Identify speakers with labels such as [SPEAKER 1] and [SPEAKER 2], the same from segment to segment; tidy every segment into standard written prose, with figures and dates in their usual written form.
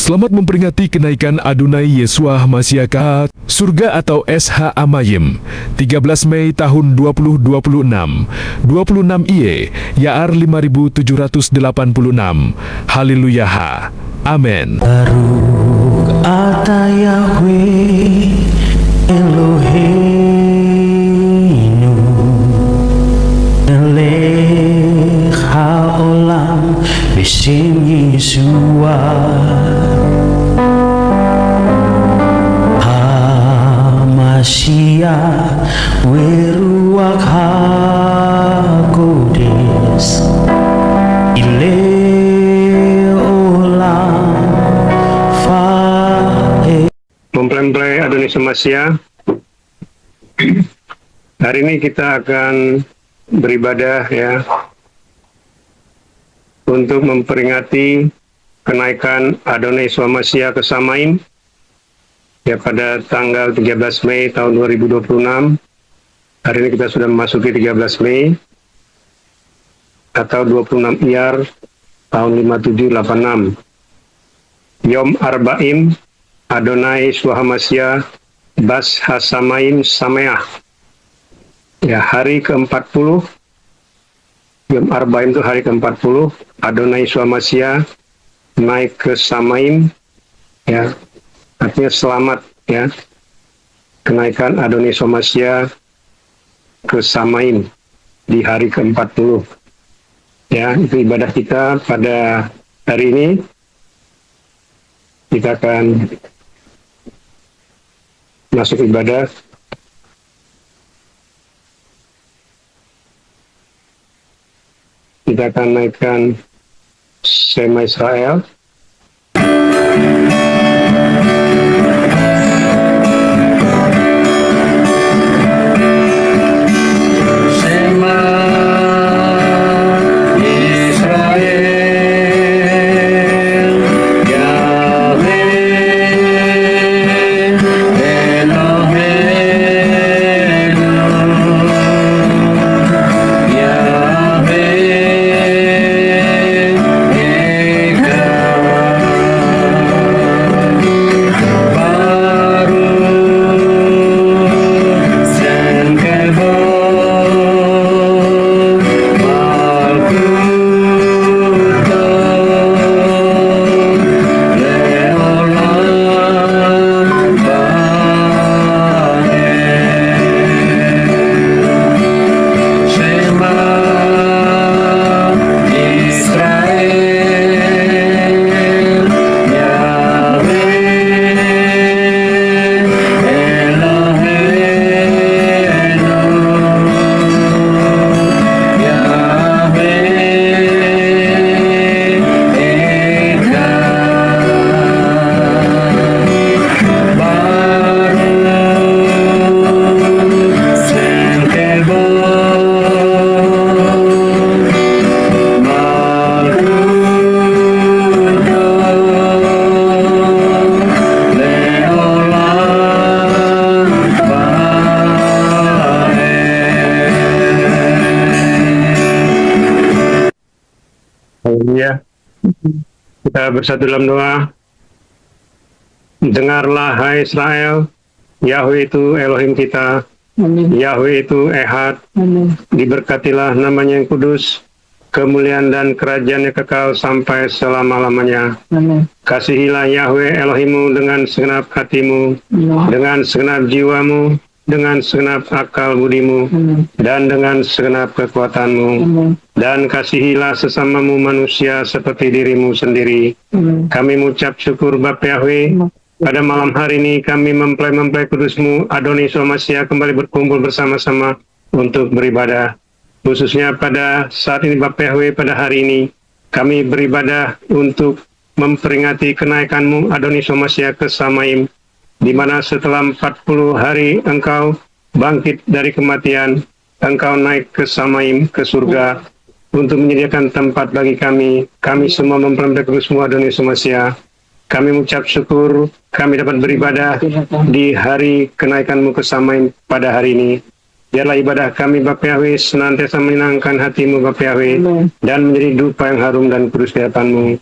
[SPEAKER 1] Selamat memperingati kenaikan Adonai Yeshua Hamashiach ke surga atau SH Amayim 13 Mei tahun 2026 26 IE Yaar 5786. Haleluya. Amin.
[SPEAKER 2] Baruch atah Yahweh Eloheinu melech haolam b'shem Yeshua Hamashiach Weruach HaKodesh
[SPEAKER 3] Mempelai Adonai Hamashiach. Hari ini kita akan beribadah ya untuk memperingati kenaikan Adonai Hamashiach ke Samaim ya pada tanggal 13 Mei tahun 2026. Hari ini kita sudah memasuki 13 Mei atau 26 Iyar tahun 5786. Yom Arba'im Adonai Yeshua Hamashiach Bas Hasamaim Sameach. Ya, hari ke-40. Yom Arba'im itu hari ke-40. Adonai Yeshua Hamashiach naik ke Samaim. Ya, artinya selamat ya. Kenaikan Adonai Yeshua Hamashiach ke Samaim di hari ke-40. Ya, itu ibadah kita pada hari ini. Kita akan masuk ibadah. Kita akan naikkan Shema Israel. Ya, kita bersatu dalam doa. Dengarlah hai Israel, Yahweh itu Elohim kita. Amin. Yahweh itu Ehad. Amin. Diberkatilah namanya yang kudus, kemuliaan dan kerajaannya kekal sampai selama-lamanya. Amin. Kasihilah Yahweh Elohimmu dengan segenap hatimu, dengan segenap jiwamu, dengan segenap akal budimu, dan dengan segenap kekuatanmu. Dan kasihilah sesamamu manusia seperti dirimu sendiri. Kami mengucap syukur Bapa Yahweh. Pada malam hari ini kami mempelai kudusmu Adonai Yeshua Hamashiach kembali berkumpul bersama-sama untuk beribadah. Khususnya pada saat ini Bapa Yahweh, pada hari ini kami beribadah untuk memperingati kenaikanmu Adonai Yeshua Hamashiach ke Samaim, di mana setelah 40 hari engkau bangkit dari kematian, engkau naik ke Samaim, ke surga, untuk menyediakan tempat bagi kami. Kami semua mempelai kudusmu Adonai Yeshua Hamashiach. Kami mengucap syukur, kami dapat beribadah di hari kenaikanmu ke Samaim pada hari ini. Biarlah ibadah kami Bapa Yahweh senantiasa menyenangkan hatimu Bapa Yahweh, dan menjadi dupa yang harum dan kudus di hadapan-Mu.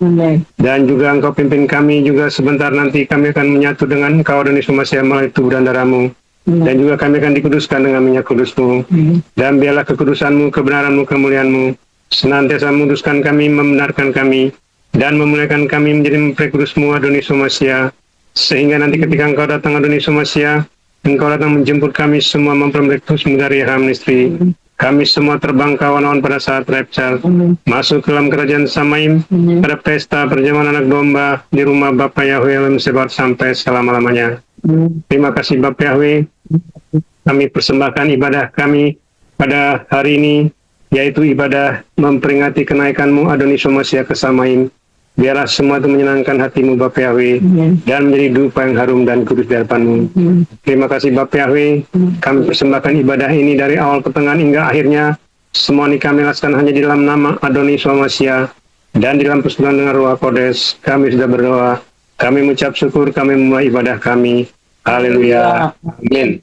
[SPEAKER 3] Dan juga Engkau pimpin kami juga sebentar nanti kami akan menyatu dengan Engkau dan Yesus Masiah melalui tubuh dan darah-Mu. Dan juga kami akan dikuduskan dengan minyak kudus-Mu. Dan biarlah kekudusan-Mu, kebenaran-Mu, kemuliaan-Mu senantiasa menguduskan kami, membenarkan kami, dan memuliakan kami menjadi mempelai kudus-Mu Adonai Yesus Masiah. Sehingga nanti ketika Engkau datang Adonai Yesus Masiah, Engkau datang menjemput kami semua mempelai kudus-Mu dari Ham istri. Kami semua terbang kawan-kawan pada saat rapture, masuk ke dalam kerajaan Samaim pada pesta perjamuan anak domba di rumah Bapa Yahweh yang sebar sampai selama-lamanya. Terima kasih Bapa Yahweh. Kami persembahkan ibadah kami pada hari ini, yaitu ibadah memperingati kenaikan-Mu Adonai Yesus Masiah ke Samaim. Biarlah semua itu menyenangkan hati-Mu Bapa Yahweh, dan menjadi dupa yang harum dan kudus di hadapan-Mu. Terima kasih Bapa Yahweh. Kami persembahkan ibadah ini dari awal pertengahan hingga akhirnya. Semua ini kami laksanakan hanya di dalam nama Adonai Yesus Masiah dan di dalam persekutuan dengan Roh Kodes. Kami sudah berdoa, kami mengucap syukur, kami memulai ibadah kami. Haleluya. Amin.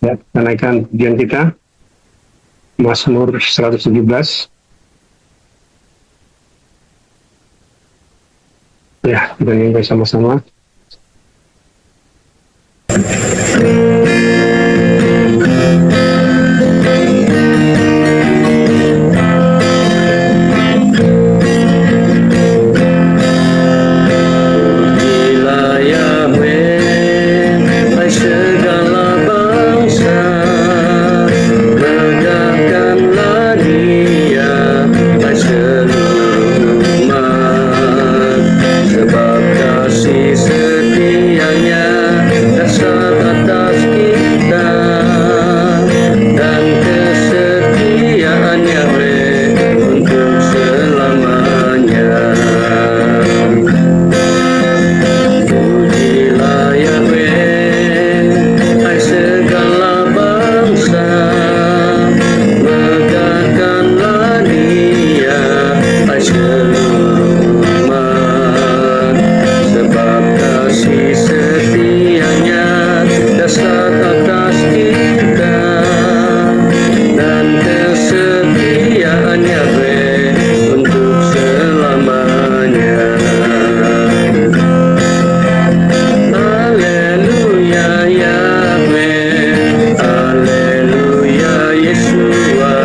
[SPEAKER 3] Ya, kenaikan pujian kita Mazmur 117. Ya, kita nyanyi sama-sama.
[SPEAKER 2] Pujilah Yahweh, hai segala bangsa, regahkanlah Dia, hai seluruh umat, sebab kasih setianya dasar atas kita, dan kesetiaan Yahweh untuk selamanya. Pujilah Yahweh, hai segala bangsa, regahkanlah Dia, hai seluruh umat, sebab kasih setianya dasar atas kita, dan kesetiaan Yahweh untuk selamanya. Haleluya Yahweh, haleluya Yeshua,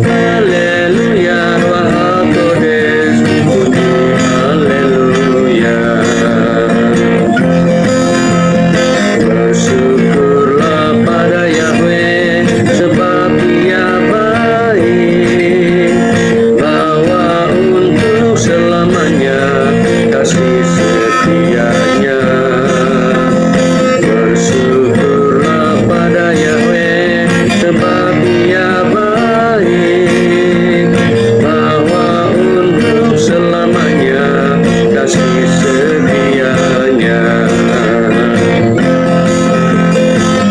[SPEAKER 2] haleluya Ruach HaKodes, puji haleluya. Bersyukurlah pada Yahweh, sebab Dia baik, bahwa untuk selamanya kasih setianya. Bersyukurlah pada Yahweh, sebab Dia baik, bahwa untuk selamanya kasih setianya.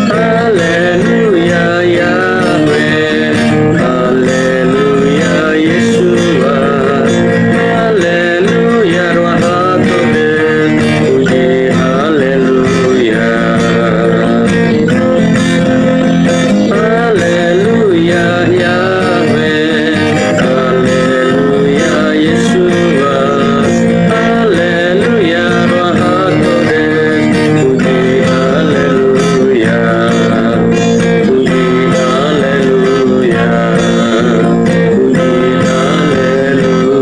[SPEAKER 2] Haleluya Yahweh, haleluya Yeshua, haleluya Ruach HaKodes, puji haleluya. Haleluya Yahweh, haleluya Yeshua, haleluya Ruach HaKodes, puji haleluya. Puji haleluya, puji haleluya.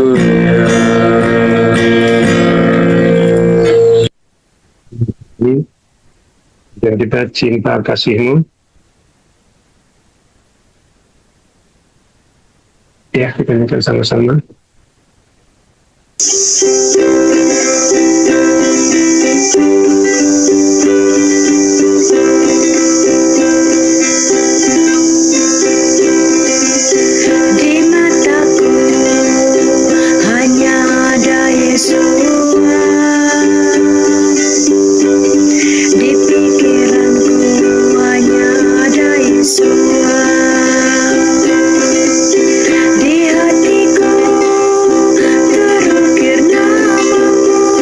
[SPEAKER 3] Dan kita cinta kasih-Mu. Ya, kita nyanyikan sama-sama.
[SPEAKER 4] Di mataku hanya ada Yesus, di pikiranku hanya ada Yesus, di hatiku terukir namamu.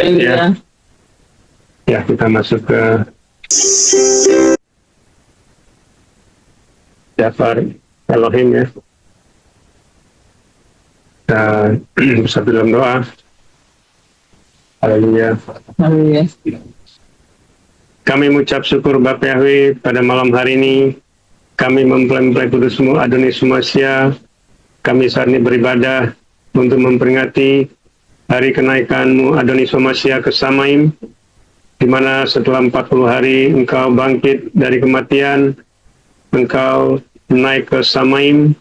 [SPEAKER 3] Ya. Ya, kita masuk ke Daftar Elohim ya. Kita bersatu dalam doa. Haleluya. Kami mengucap syukur Bapa Yahweh pada malam hari ini. Kami mempelai kudus-Mu Adonai Sumasya. Kami saat ini beribadah untuk memperingati hari kenaikan-Mu Adonai Sumasya ke Samaim, di mana setelah 40 hari Engkau bangkit dari kematian, Engkau naik ke Samaim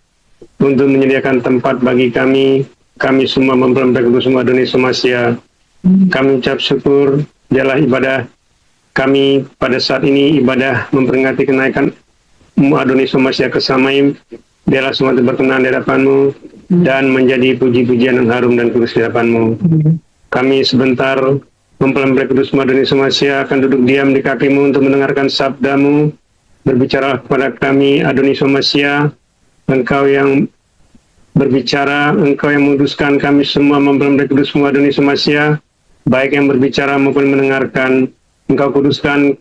[SPEAKER 3] untuk menyediakan tempat bagi kami. Kami semua mempelai kudus-Mu Adonai Sumasya. Kami ucap syukur, dialah ibadah kami pada saat ini, ibadah memperingati kenaikan-Mu Adonai Sumasya ke Samaim. Dialah semua berkenan di hadapan-Mu dan menjadi puji-pujian yang harum dan kudus di hadapan-Mu. Kami sebentar mempelai kudus-Mu Adonai Sumasya akan duduk diam di kaki-Mu untuk mendengarkan sabda-Mu. Berbicara kepada kami Adonai Sumasya, Engkau yang berbicara, Engkau yang menguduskan kami semua mempelai kudus-Mu Adonai Sumasya, baik yang berbicara maupun mendengarkan. Engkau kuduskan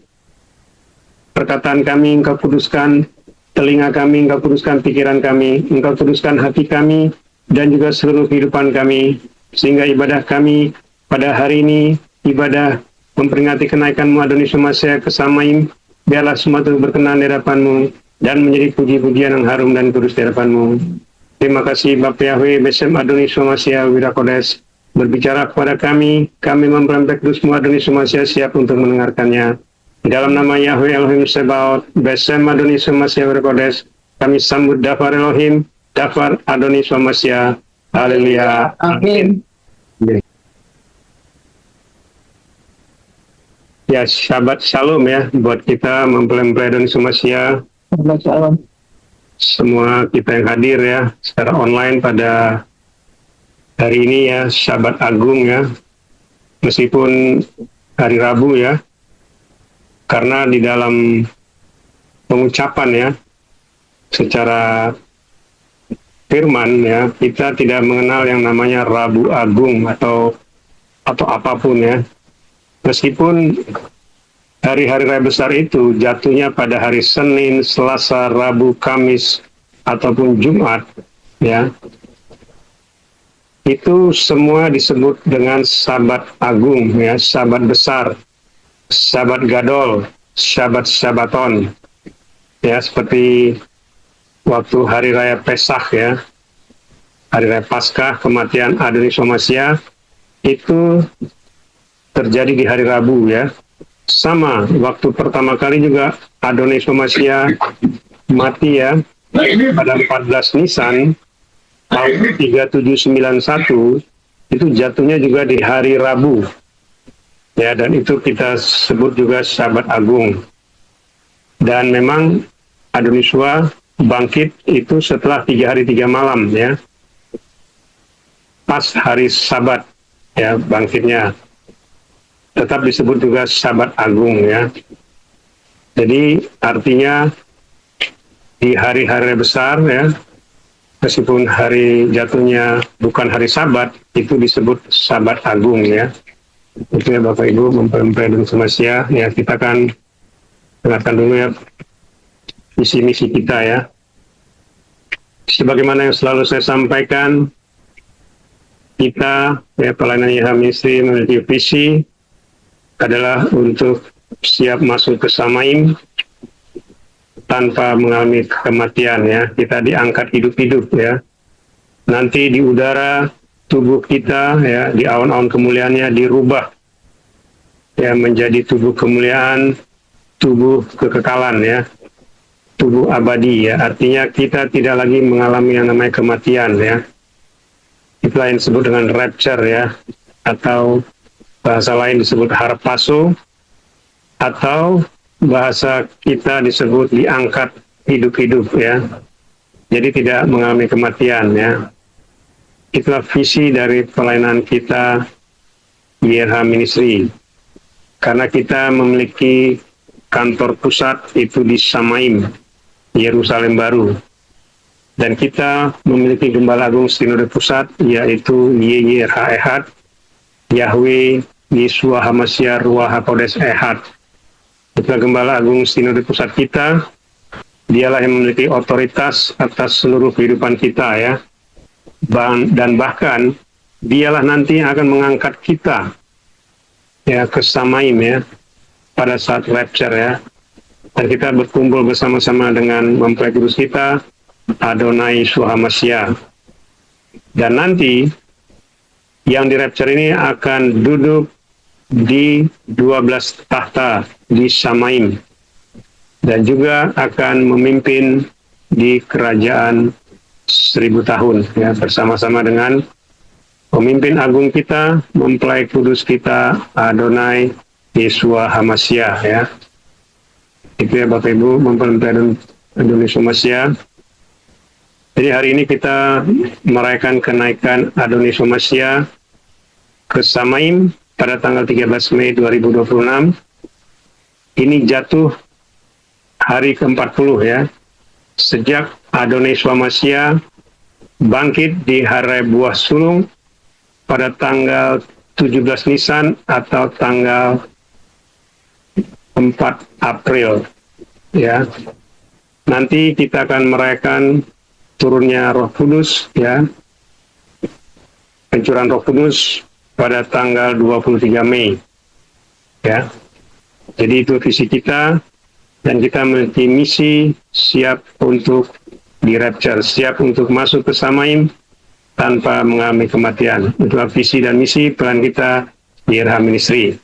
[SPEAKER 3] perkataan kami, Engkau kuduskan telinga kami, Engkau kuduskan pikiran kami, Engkau kuduskan hati kami, dan juga seluruh kehidupan kami, sehingga ibadah kami pada hari ini, ibadah memperingati kenaikan-Mu Adonai Sumasya ke Samaim, biarlah semua itu berkenan di hadapan-Mu, dan menjadi puji-pujian yang harum dan kudus di hadapan-Mu. Terima kasih Bapa Yahweh, Besem Adonai Sumasya Wirakodes, berbicara kepada kami mempelai kudus-Mu Adonai Sumasya siap untuk mendengarkannya. Dalam nama Yahweh Elohim Sebaot, Besem Adonai Sumasya Wirakodes, kami sambut Daftar Elohim, Daftar Adonai Sumasya. Haleluya. Amin. Ya, Shabbat Shalom ya buat kita mempelai Adonai Sumasya.
[SPEAKER 5] Shabbat Shalom.
[SPEAKER 3] Semua kita yang hadir ya secara online pada hari ini ya, Syabat Agung ya, meskipun hari Rabu ya, karena di dalam pengucapan ya, secara firman ya, kita tidak mengenal yang namanya Rabu Agung atau apapun ya, meskipun hari-hari raya besar itu jatuhnya pada hari Senin, Selasa, Rabu, Kamis, ataupun Jumat ya, itu semua disebut dengan Sabat Agung ya, Sabat Besar, Sabat Gadol, Sabat Sabaton ya, seperti waktu hari raya Pesach ya, hari raya Paskah kematian Adonai Sumasya itu terjadi di hari Rabu ya. Sama waktu pertama kali juga Adonai Sumasya mati ya, pada 14 Nisan tahun 3791 itu jatuhnya juga di hari Rabu ya, dan itu kita sebut juga Sabat Agung. Dan memang Adonai Yeshua bangkit itu setelah 3 hari 3 malam ya, pas hari Sabat ya bangkitnya, tetap disebut juga Sabat Agung ya. Jadi artinya di hari-hari besar ya, meskipun hari jatuhnya bukan hari Sabat, itu disebut Sabat Agung ya. Itu ya Bapak Ibu, mempelai Adonai Sumasya ya, kita akan dengarkan dulu ya misi-misi kita ya. Sebagaimana yang selalu saya sampaikan, kita ya pelayanan YH Ministry memiliki visi adalah untuk siap masuk ke Samaim tanpa mengalami kematian ya. Kita diangkat hidup-hidup ya. Nanti di udara tubuh kita ya, di awan-awan kemuliaannya dirubah ya menjadi tubuh kemuliaan, tubuh kekekalan ya, tubuh abadi ya. Artinya kita tidak lagi mengalami yang namanya kematian ya. Itulah yang disebut dengan rapture ya, atau bahasa lain disebut harpazo, atau bahasa kita disebut diangkat hidup-hidup ya. Jadi tidak mengalami kematian ya. Itulah visi dari pelayanan kita YH Ministry. Karena kita memiliki kantor pusat itu di Samaim, Yerusalem Baru. Dan kita memiliki Gembala Agung Sinode Pusat, yaitu YYRH Ehad, Yahweh Yesua Hamasya Ruach HaKodes Ehad. Ketua Gembala Agung Sinode Pusat kita, dialah yang memiliki otoritas atas seluruh kehidupan kita ya. Dan bahkan dialah nanti yang akan mengangkat kita ya ke Samaim ya pada saat rapture ya. Dan kita berkumpul bersama-sama dengan mempelai kudus kita, Adonai Yeshua Hamasya. Dan nanti yang di rapture ini akan duduk di 12 tahta di Samaim dan juga akan memimpin di kerajaan 1000 tahun ya, bersama-sama dengan pemimpin agung kita, mempelai kudus kita, Adonai Yeshua Hamasya ya. Itu ya Bapak Ibu, mempelai Adonai Yeshua Hamasya. Jadi hari ini kita merayakan kenaikan Adonai Yeshua Hamasya ke Samaim pada tanggal 13 Mei 2026. Ini jatuh hari ke-40 ya, sejak Adonai Yeshua Hamasya bangkit di Hari Buah Sulung pada tanggal 17 Nisan atau tanggal 4 April ya. Nanti kita akan merayakan turunnya Roh Kudus ya, pencurahan Roh Kudus pada tanggal 23 Mei ya. Jadi itu visi kita, dan kita memiliki misi siap untuk di rapture, siap untuk masuk ke Samaim tanpa mengalami kematian. Itulah visi dan misi peran kita di RH Ministry.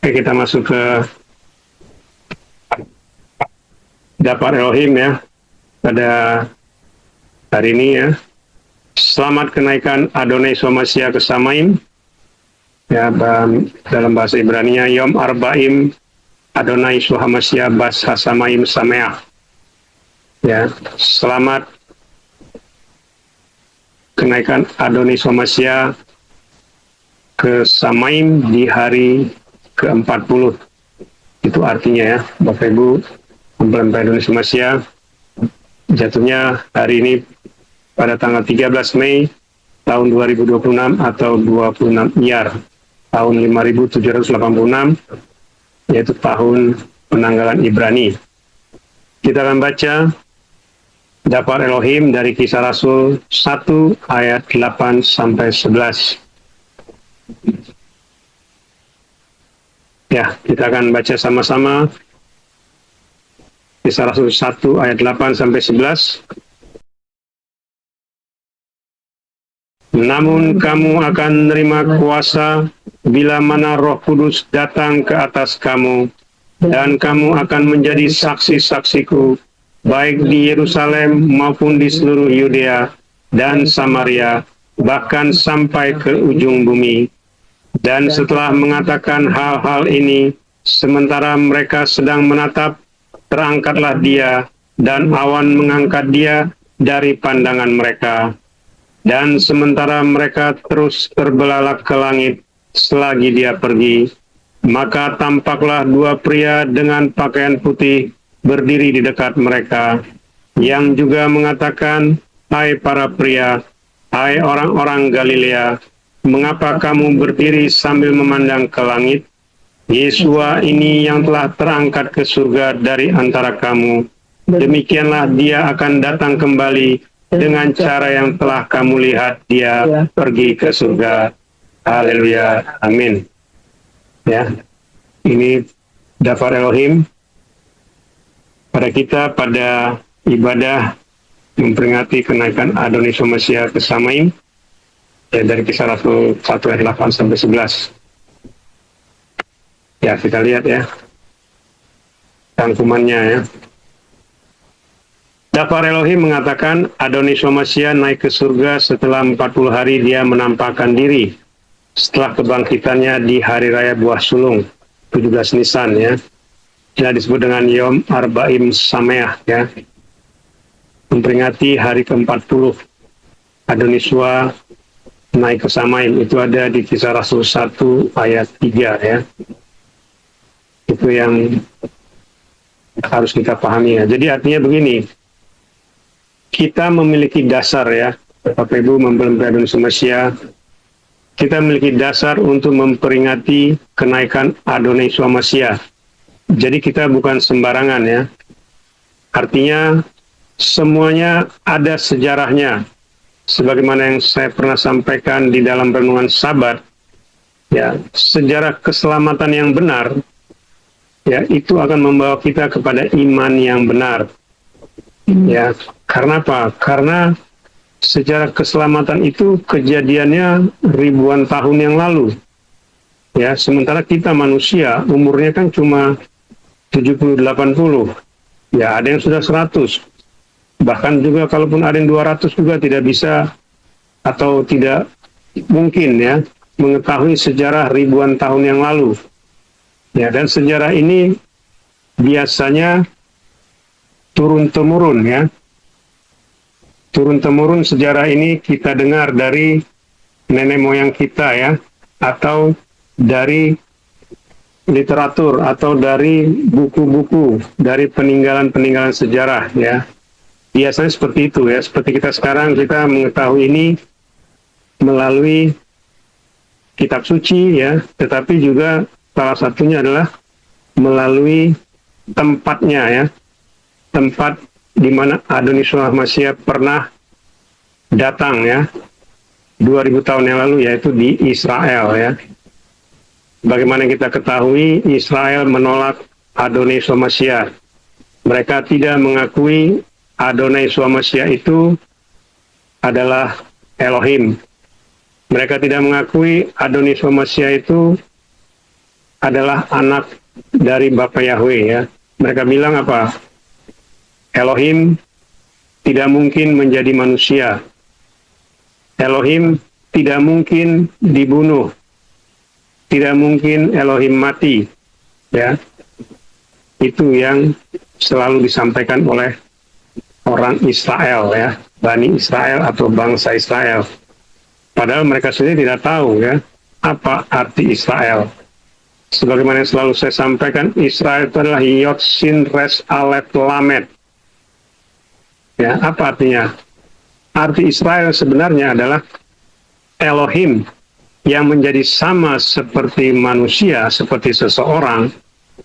[SPEAKER 3] Oke, kita masuk ke Dapar Elohim ya pada hari ini ya. Selamat kenaikan Adonai Yeshua Hamasya ke Samaim ya, dalam bahasa Ibrani-nya Yom Arbaim Adonai Yeshua Hamasya Bas Hasamaim Sameach ya. Selamat kenaikan Adonai Yeshua Hamasya ke Samaim di hari ke-40. Itu artinya ya Bapak Ibu, mempelai Adonai Yeshua Hamasya jatuhnya hari ini pada tanggal 13 Mei tahun 2026 atau 26 Iyar tahun 5786, yaitu tahun penanggalan Ibrani. Kita akan baca Dapar Elohim dari Kisah Rasul 1 ayat 8 sampai 11. Ya, kita akan baca sama-sama Kisah Rasul 1 ayat 8 sampai 11. Namun kamu akan menerima kuasa bila mana Roh Kudus datang ke atas kamu, dan kamu akan menjadi saksi-saksiku baik di Yerusalem maupun di seluruh Yudea dan Samaria, bahkan sampai ke ujung bumi. Dan setelah mengatakan hal-hal ini, sementara mereka sedang menatap, terangkatlah dia, dan awan mengangkat dia dari pandangan mereka. Dan sementara mereka terus terbelalak ke langit selagi dia pergi, maka tampaklah dua pria dengan pakaian putih berdiri di dekat mereka, yang juga mengatakan, "Hai para pria, hai orang-orang Galilea, mengapa kamu berdiri sambil memandang ke langit? Yesua ini yang telah terangkat ke surga dari antara kamu, demikianlah dia akan datang kembali dengan cara yang telah kamu lihat dia pergi ke surga." Haleluya, amin. Ya, ini Dapar Elohim pada kita pada ibadah memperingati kenaikan Adonai Yeshua Hamasya ke Samaim ya, dari Kisah Rasul 1 ayat 8 sampai 11. Ya, kita lihat ya rangkumannya ya. Dapar Elohim mengatakan Adonai Yeshua Hamasya naik ke surga setelah 40 hari dia menampakkan diri setelah kebangkitannya di Hari Raya Buah Sulung 17 Nisan ya. Ini disebut dengan Yom Arbaim Sameach ya, memperingati hari ke-40 Adonai Yeshua naik ke Samaim. Itu ada di Kisah Rasul 1 ayat 3 ya. Itu yang harus kita pahami ya. Jadi artinya begini, kita memiliki dasar ya Bapak Ibu mempelai Adonai Yesua Mashiach, kita memiliki dasar untuk memperingati kenaikan Adonai Yesua Mashiach. Jadi kita bukan sembarangan ya. Artinya semuanya ada sejarahnya. Sebagaimana yang saya pernah sampaikan di dalam renungan Sabat, ya, sejarah keselamatan yang benar, ya, itu akan membawa kita kepada iman yang benar. Ya, karena apa? Karena sejarah keselamatan itu kejadiannya ribuan tahun yang lalu. Ya, sementara kita manusia umurnya kan cuma 70-80. Ya, ada yang sudah 100. Bahkan juga kalaupun ada yang 200 juga tidak bisa atau tidak mungkin ya mengetahui sejarah ribuan tahun yang lalu. Ya, dan sejarah ini biasanya turun-temurun ya. Turun-temurun sejarah ini kita dengar dari nenek moyang kita ya, atau dari literatur atau dari buku-buku, dari peninggalan-peninggalan sejarah ya. Biasanya seperti itu ya, seperti kita sekarang kita mengetahui ini melalui kitab suci ya, tetapi juga salah satunya adalah melalui tempatnya ya, tempat di mana Adonai Yesua Mashiach pernah datang ya, 2000 tahun yang lalu, yaitu di Israel ya. Bagaimana kita ketahui, Israel menolak Adonai Yesua Mashiach. Mereka tidak mengakui Adonai Yesua Mashiach itu adalah Elohim. Mereka tidak mengakui Adonai Yesua Mashiach itu adalah anak dari Bapa Yahweh ya. Mereka bilang apa? Elohim tidak mungkin menjadi manusia. Elohim tidak mungkin dibunuh. Tidak mungkin Elohim mati. Ya. Itu yang selalu disampaikan oleh orang Israel ya, Bani Israel atau bangsa Israel. Padahal mereka sendiri tidak tahu ya apa arti Israel. Sebagaimana yang selalu saya sampaikan, Israel itu adalah Yod Shin Res Aleph Lamed. Ya, apa artinya? Arti Israel sebenarnya adalah Elohim yang menjadi sama seperti manusia, seperti seseorang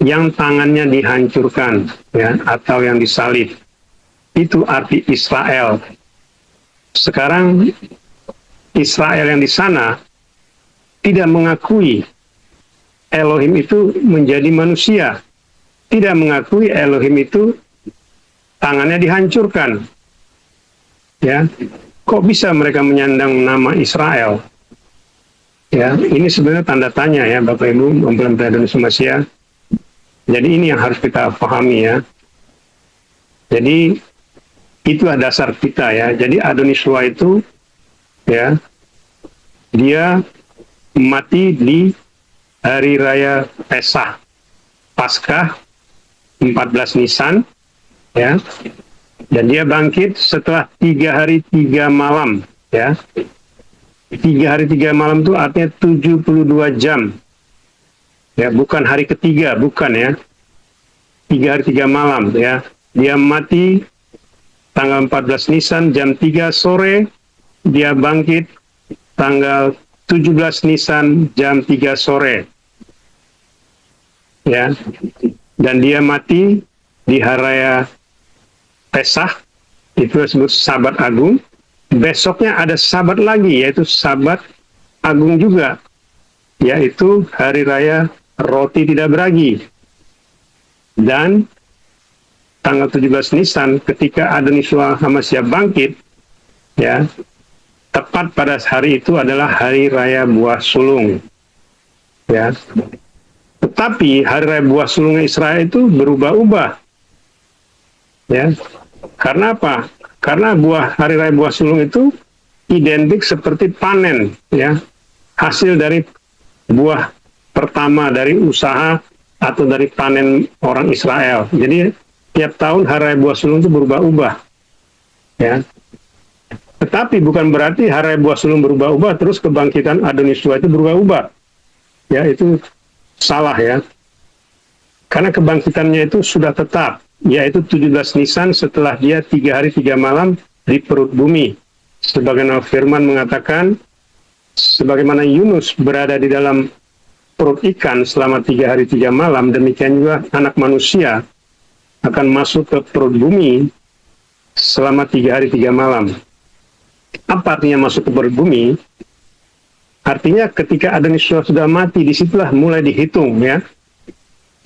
[SPEAKER 3] yang tangannya dihancurkan ya, atau yang disalib. Itu arti Israel. Sekarang Israel yang di sana tidak mengakui Elohim itu menjadi manusia. Tidak mengakui Elohim itu tangannya dihancurkan. Ya, kok bisa mereka menyandang nama Israel? Ya, ini sebenarnya tanda tanya ya, Bapak Ibu, mempelai Adonai Yesua Mashiach. Jadi ini yang harus kita pahami ya. Jadi itulah dasar kita ya. Jadi Adonai Yesua itu ya, dia mati di hari raya Pesah, Paskah 14 Nisan ya. Dan dia bangkit setelah 3 hari 3 malam ya. 3 hari 3 malam itu artinya 72 jam. Ya, bukan hari ketiga, bukan ya. 3 hari 3 malam ya. Dia mati tanggal 14 Nisan jam 3 sore, dia bangkit tanggal 17 Nisan jam 3 sore. Ya. Dan dia mati di hari raya Pesah, itu disebut Sabat Agung. Besoknya ada Sabat lagi, yaitu Sabat Agung juga, yaitu hari raya Roti Tidak Beragi. Dan tanggal 17 Nisan ketika Adonai Yesua Mashiach bangkit, ya, tepat pada hari itu adalah hari raya buah sulung. Ya. Tetapi hari raya buah sulung Israel itu berubah-ubah. Ya. Karena apa? Karena hari raya buah sulung itu identik seperti panen, ya. Hasil dari buah pertama dari usaha atau dari panen orang Israel. Jadi tiap tahun hari raya buah sulung itu berubah-ubah. Ya. Tetapi bukan berarti hari raya buah sulung berubah-ubah terus kebangkitan Adonai Yesua itu berubah-ubah. Ya, itu salah ya. Karena kebangkitannya itu sudah tetap, yaitu 17 Nisan setelah dia 3 hari 3 malam di perut bumi. Sebagaimana firman mengatakan, sebagaimana Yunus berada di dalam perut ikan selama 3 hari 3 malam, demikian juga anak manusia akan masuk ke perut bumi selama 3 hari 3 malam. Apa artinya masuk ke perut bumi? Artinya ketika Adonis Yesua sudah mati, disitulah mulai dihitung ya.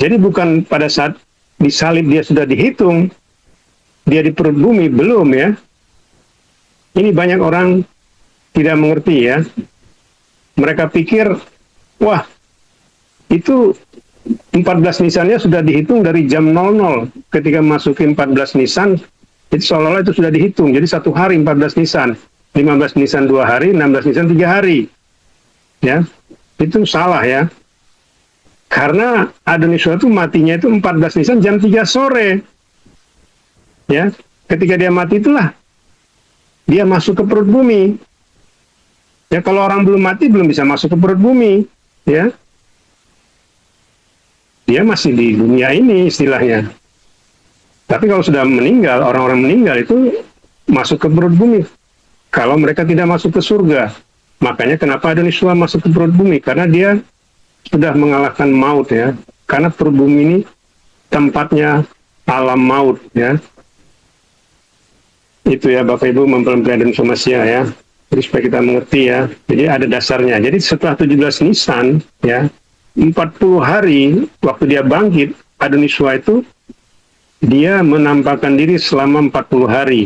[SPEAKER 3] Jadi bukan pada saat disalib dia sudah dihitung, dia di perut bumi, belum ya. Ini banyak orang tidak mengerti ya. Mereka pikir, wah itu 14 Nisannya sudah dihitung dari jam 00. Ketika masukin 14 Nisan, itu seolah-olah itu sudah dihitung. Jadi 1 hari 14 Nisan, 15 Nisan 2 hari, 16 Nisan 3 hari. Ya, itu salah ya. Karena Adonis Yesua itu matinya itu 14 Nisan jam 3 sore. Ya, ketika dia mati itulah dia masuk ke perut bumi. Ya, kalau orang belum mati belum bisa masuk ke perut bumi, ya. Dia masih di dunia ini istilahnya. Tapi kalau sudah meninggal, orang-orang meninggal itu masuk ke perut bumi. Kalau mereka tidak masuk ke surga. Makanya kenapa Adonis Yesua masuk ke perut bumi? Karena dia sudah mengalahkan maut ya. Karena perut bumi ini tempatnya alam maut ya. Itu ya Bapak Ibu mempelajari Adonis Yesua Masiah ya. Jadi supaya kita mengerti ya. Jadi ada dasarnya. Jadi setelah 17 Nisan ya, 40 hari waktu dia bangkit, Adonis Yesua itu dia menampakkan diri selama 40 hari.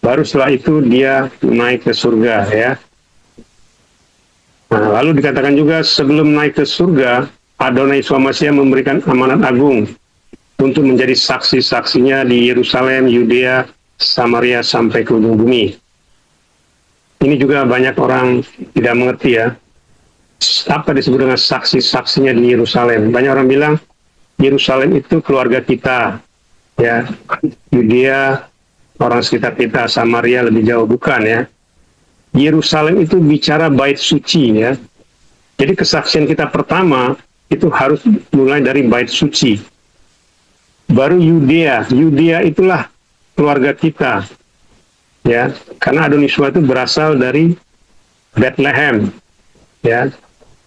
[SPEAKER 3] Baru setelah itu dia naik ke surga ya. Nah, lalu dikatakan juga sebelum naik ke surga, Adonis Yesua Masiah memberikan amanat agung untuk menjadi saksi-saksinya di Yerusalem, Yudea, Samaria sampai ke ujung bumi. Ini juga banyak orang tidak mengerti ya. Apa disebut dengan saksi-saksinya di Yerusalem? Banyak orang bilang Yerusalem itu keluarga kita, ya. Yudea orang sekitar kita, Samaria lebih jauh, bukan ya. Yerusalem itu bicara bait suci ya. Jadi kesaksian kita pertama itu harus mulai dari bait suci. Baru Yudea, Yudea itulah keluarga kita. Ya, karena Adonis Yesua itu berasal dari Bethlehem. Ya.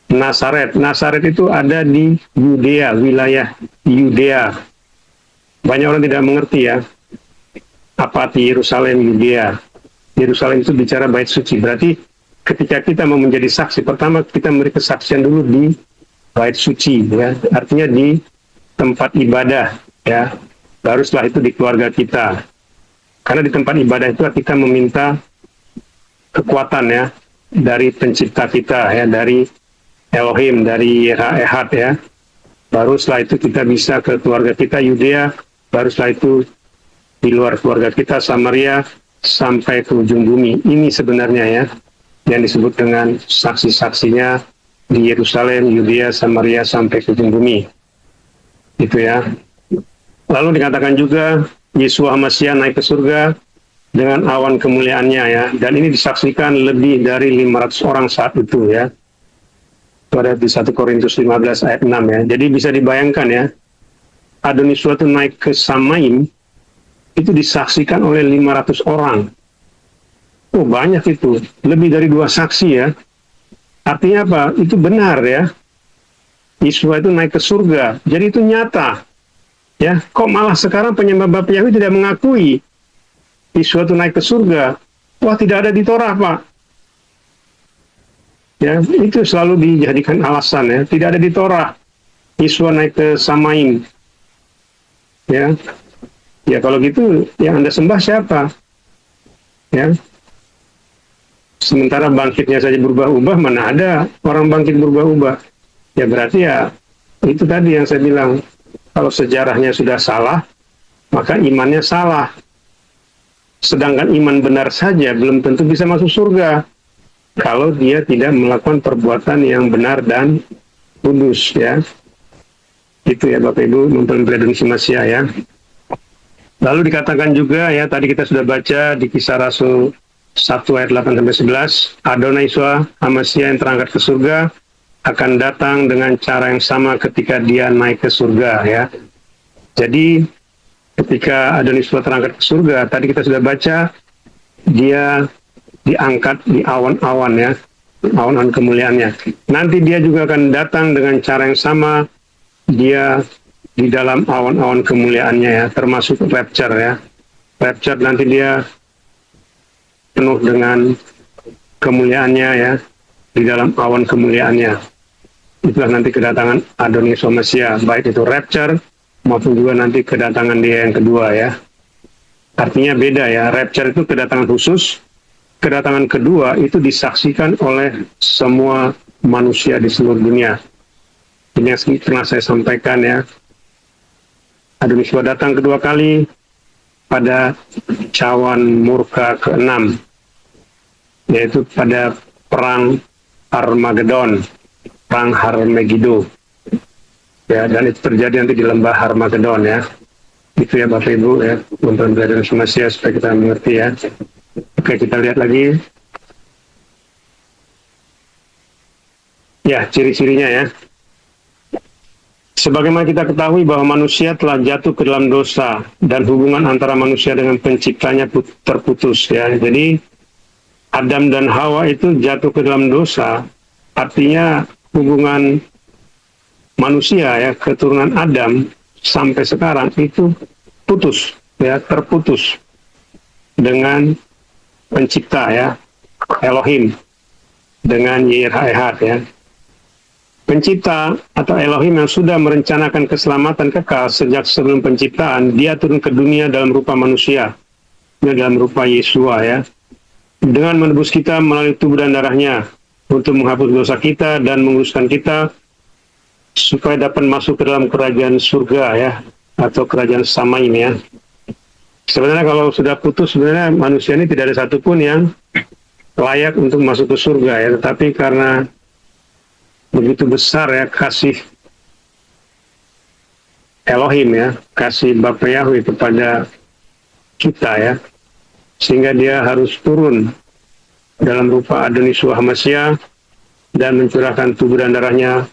[SPEAKER 3] Nazaret itu ada di Yudea, wilayah Yudea. Banyak orang tidak mengerti ya apa arti Yerusalem, Yudea. Yerusalem itu bicara bait suci. Berarti ketika kita mau menjadi saksi, pertama kita memberi kesaksian dulu di bait suci, ya. Artinya di tempat ibadah, ya. Baru setelah itu di keluarga kita. Karena di tempat ibadah itu kita meminta kekuatan ya dari pencipta kita ya, dari Elohim, dari Ehad ya. Baru setelah itu kita bisa ke keluarga kita Yudea, baru setelah itu di luar keluarga kita Samaria sampai ke ujung bumi. Ini sebenarnya ya yang disebut dengan saksi-saksinya di Yerusalem, Yudea, Samaria sampai ke ujung bumi. Itu ya. Lalu dikatakan juga Yesua Masiah naik ke surga dengan awan kemuliaannya ya. Dan ini disaksikan lebih dari 500 orang saat itu ya. Itu ada di 1 Korintus 15 ayat 6 ya. Jadi bisa dibayangkan ya. Adonis Yesua itu naik ke Samaim, itu disaksikan oleh 500 orang. Oh banyak itu. Lebih dari 2 saksi ya. Artinya apa? Itu benar ya. Yesua itu naik ke surga. Jadi itu nyata. Ya, kok malah sekarang penyembah Bapak Yahweh tidak mengakui Yesua itu naik ke surga? Wah, tidak ada di Torah, Pak. Ya, itu selalu dijadikan alasan ya. Tidak ada di Torah. Yesua naik ke Samaim. Ya. Ya kalau gitu yang Anda sembah siapa? Ya. Sementara bangkitnya saja berubah-ubah, mana ada orang bangkit berubah-ubah? Ya berarti ya itu tadi yang saya bilang. Kalau sejarahnya sudah salah, maka imannya salah. Sedangkan iman benar saja belum tentu bisa masuk surga kalau dia tidak melakukan perbuatan yang benar dan kudus ya. Itu ya Bapak Ibu mempelajari Adonis Yesua Masiah ya. Lalu dikatakan juga ya, tadi kita sudah baca di Kisah Rasul 1 ayat 8-11, Adonis Yesua Masiah yang terangkat ke surga akan datang dengan cara yang sama ketika dia naik ke surga ya. Jadi ketika Adonis Yesua terangkat ke surga, tadi kita sudah baca dia diangkat di awan-awan ya, awan-awan kemuliaannya. Nanti dia juga akan datang dengan cara yang sama, dia di dalam awan-awan kemuliaannya ya, termasuk rapture ya. Rapture nanti dia penuh dengan kemuliaannya ya, di dalam awan kemuliaannya. Itulah nanti kedatangan Adonis Mesia, baik itu rapture maupun juga nanti kedatangan dia yang kedua ya. Artinya beda ya, rapture itu kedatangan khusus, kedatangan kedua itu disaksikan oleh semua manusia di seluruh dunia. Ini yang pernah saya sampaikan ya. Adonis datang kedua kali pada cawan murka ke-6, yaitu pada perang Armageddon, perang Harmegido. Ya, dan itu terjadi nanti di lembah Harmageddon ya. Itu ya Bapak Ibu ya, untuk belajar Mesia supaya kita mengerti ya. Oke, kita lihat lagi. Ya, ciri-cirinya ya. Sebagaimana kita ketahui bahwa manusia telah jatuh ke dalam dosa dan hubungan antara manusia dengan penciptanya terputus ya. Jadi Adam dan Hawa itu jatuh ke dalam dosa, artinya hubungan manusia ya, keturunan Adam sampai sekarang itu putus ya, terputus dengan pencipta ya, Elohim, dengan Yireh ya. Pencipta atau Elohim yang sudah merencanakan keselamatan kekal sejak sebelum penciptaan, dia turun ke dunia dalam rupa manusia, dalam rupa Yesua ya, dengan menebus kita melalui tubuh dan darahnya untuk menghapus dosa kita dan menguruskan kita supaya dapat masuk ke dalam kerajaan surga ya, atau kerajaan Samaim ya. Sebenarnya kalau sudah putus, sebenarnya manusia ini tidak ada satupun yang layak untuk masuk ke surga ya, tetapi karena begitu besar ya kasih Elohim ya, kasih Bapa Yahweh kepada kita ya, sehingga dia harus turun dalam rupa Adonis Mesia dan mencurahkan tubuh dan darahnya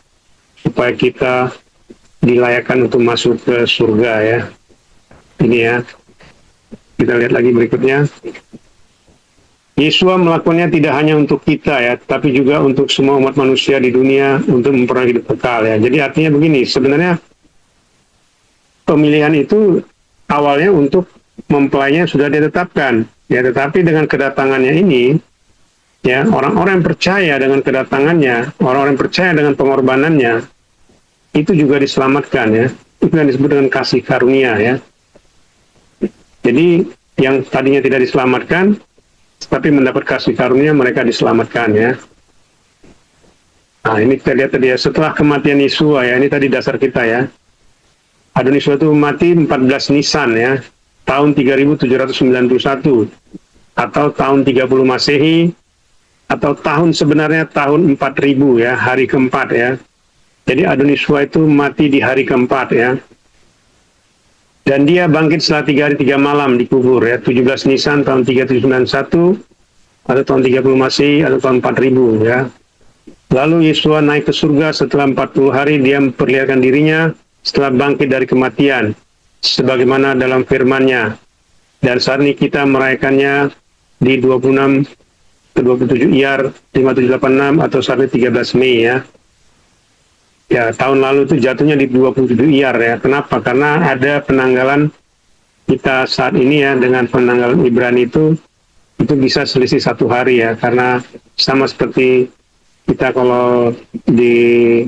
[SPEAKER 3] supaya kita dilayakkan untuk masuk ke surga ya. Ini ya, kita lihat lagi berikutnya. Yesua melakukannya tidak hanya untuk kita ya, tapi juga untuk semua umat manusia di dunia untuk memperoleh hidup kekal ya. Jadi artinya begini, sebenarnya pemilihan itu awalnya untuk mempelainya sudah ditetapkan ya, tetapi dengan kedatangannya ini ya, orang-orang yang percaya dengan kedatangannya, orang-orang yang percaya dengan pengorbanannya itu juga diselamatkan ya. Itu yang disebut dengan kasih karunia ya. Jadi yang tadinya tidak diselamatkan tapi mendapat kasih karunia, mereka diselamatkan ya. Nah ini kita lihat tadi ya, setelah kematian Yesua ya, ini tadi dasar kita ya. Adonis itu mati 14 Nisan ya, tahun 3791 atau tahun 30 Masehi, atau tahun sebenarnya tahun 4000 ya, hari keempat ya. Jadi Adonis itu mati di hari keempat ya. Dan dia bangkit setelah 3 hari 3 malam dikubur ya, 17 Nisan tahun 3791 atau tahun 30 Masehi atau tahun 4000 ya. Lalu Yesua naik ke surga setelah 40 hari dia memperlihatkan dirinya setelah bangkit dari kematian sebagaimana dalam firman-Nya. Dan saat ini kita merayakannya di 26 ke 27 Iyar 5786 atau saat ini 13 Mei ya. Ya, tahun lalu itu jatuhnya di 27 Iyar ya. Kenapa? Karena ada penanggalan kita saat ini ya, dengan penanggalan Ibrani itu bisa selisih 1 hari ya. Karena sama seperti kita kalau di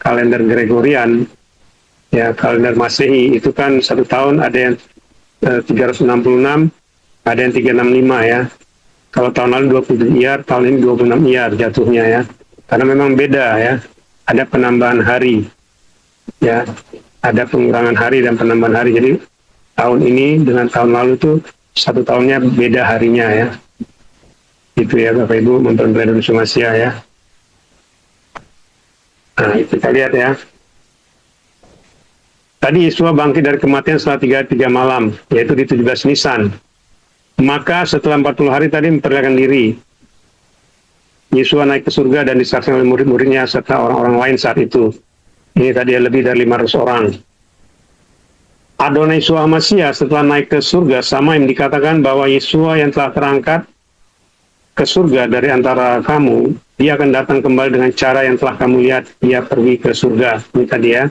[SPEAKER 3] kalender Gregorian ya, kalender Masehi itu kan 1 tahun ada yang 366, ada yang 365 ya. Kalau tahun lalu 27 Iyar, tahun ini 26 Iyar jatuhnya ya. Karena memang beda ya. Ada penambahan hari ya, ada pengurangan hari dan penambahan hari. Jadi tahun ini dengan tahun lalu itu 1 tahunnya beda harinya ya. Itu ya Bapak Ibu, mempelai Mesia ya. Nah kita lihat ya, tadi Yesua bangkit dari kematian setelah 3 malam, yaitu di 17 Nisan. Maka setelah 40 hari tadi memperlihatkan diri, Yesua naik ke surga dan disaksikan oleh murid-muridnya serta orang-orang lain saat itu. Ini tadi lebih dari 500 orang. Adonai Yeshua Mashiach setelah naik ke surga, sama yang dikatakan bahwa Yeshua yang telah terangkat ke surga dari antara kamu, dia akan datang kembali dengan cara yang telah kamu lihat dia pergi ke surga. Ini tadi ya.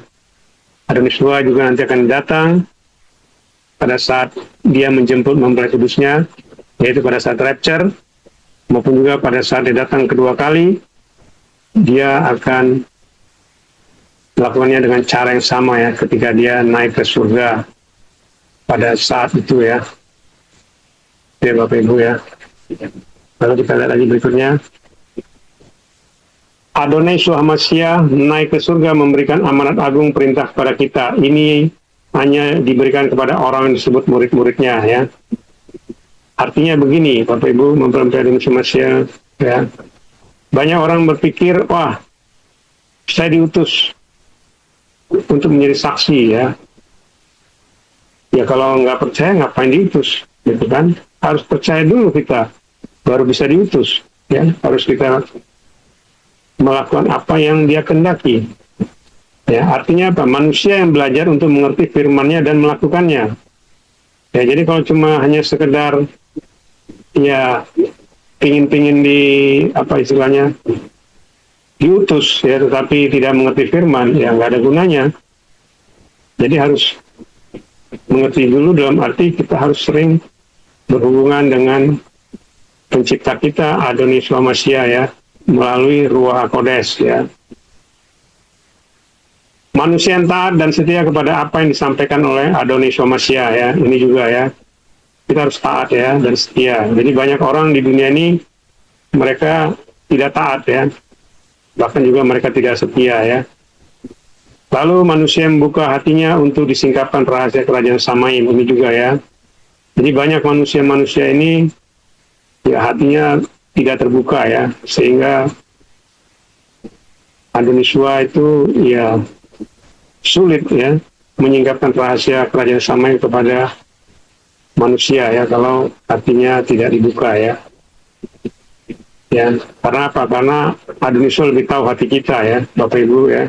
[SPEAKER 3] Adonai Yeshua juga nanti akan datang pada saat dia menjemput mempelai kudusnya, yaitu pada saat rapture, maupun juga pada saat dia datang kedua kali, dia akan melakukannya dengan cara yang sama ya, ketika dia naik ke surga pada saat itu ya. Ya Bapak Ibu ya. Lalu kita lihat lagi berikutnya. Adonai Yeshua Mashiach naik ke surga memberikan amanat agung perintah kepada kita. Ini hanya diberikan kepada orang yang disebut murid-muridnya ya. Artinya begini, Bapak Ibu mempelai Adonai Yeshua Mashiach ya. Banyak orang berpikir, wah, saya diutus untuk menjadi saksi ya. Ya kalau nggak percaya ngapain diutus, gitu kan? Harus percaya dulu kita, baru bisa diutus. Ya, harus kita melakukan apa yang dia kehendaki. Ya, artinya apa? Manusia yang belajar untuk mengerti firman-Nya dan melakukannya. Ya, jadi kalau cuma hanya sekedar ya pingin di apa istilahnya diutus ya, tetapi tidak mengerti firman, ya nggak ada gunanya. Jadi harus mengerti dulu, dalam arti kita harus sering berhubungan dengan pencipta kita, Adonai Yeshua Mashiach ya, melalui Ruach HaKodesh ya. Manusia yang taat dan setia kepada apa yang disampaikan oleh Adonai Yeshua Mashiach ya, ini juga ya, kita harus taat ya dan setia. Jadi banyak orang di dunia ini mereka tidak taat ya, bahkan juga mereka tidak setia ya. Lalu manusia membuka hatinya untuk disingkapkan rahasia kerajaan Samaim, ini juga ya. Jadi banyak manusia-manusia ini ya hatinya tidak terbuka ya, sehingga Adonai Yeshua itu ya sulit ya menyingkapkan rahasia kerajaan Samaim kepada manusia ya, kalau hatinya tidak dibuka ya. Ya, karena apa? Karena Adonai Yeshua lebih tahu hati kita ya, Bapak Ibu ya,